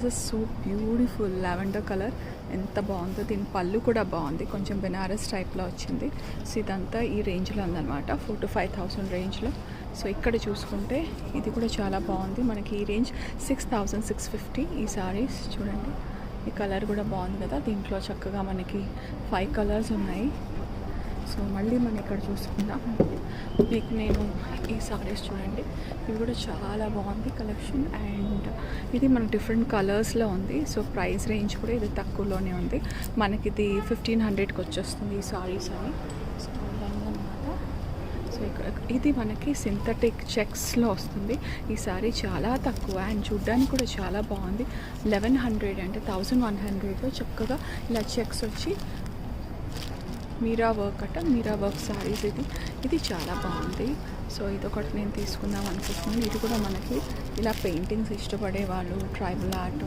This so beautiful lavender colour, ఎంత బాగుందో. దీని పళ్ళు కూడా బాగుంది, కొంచెం బెనారస్ టైప్లో వచ్చింది. సో ఇదంతా ఈ రేంజ్లో ఉందన్నమాట, 4,000 to 5,000 రేంజ్లో. సో ఇక్కడ చూసుకుంటే ఇది కూడా చాలా బాగుంది. మనకి ఈ రేంజ్ 6,650 ఈ సారీస్. చూడండి ఈ కలర్ కూడా బాగుంది కదా. దీంట్లో చక్కగా మనకి 5 కలర్స్ ఉన్నాయి. సో మళ్ళీ మనం ఇక్కడ చూసుకుందాం. మీకు నేను ఈ సారీస్ చూడండి, ఇవి కూడా చాలా బాగుంది కలెక్షన్. అండ్ ఇది మనకు డిఫరెంట్ కలర్స్లో ఉంది. సో ప్రైస్ రేంజ్ కూడా ఇది తక్కువలోనే ఉంది. మనకి ఇది 1,500కి వచ్చేస్తుంది ఈ సారీస్ అని. సో అన్నమాట. సో ఇక్కడ ఇది మనకి సింథటిక్ చెక్స్లో వస్తుంది. ఈ సారీ చాలా తక్కువ అండ్ చూడ్డానికి కూడా చాలా బాగుంది. 1,100 అంటే 1,100లో చక్కగా ఇలా చెక్స్ వచ్చి మీరా వర్క్ సారీస్ ఇది చాలా బాగుంది. సో ఇదొకటి నేను తీసుకుందాం అనుకుంటున్నాను. ఇది కూడా మనకి ఇలా పెయింటింగ్స్ ఇష్టపడే వాళ్ళు, ట్రైబల్ ఆర్ట్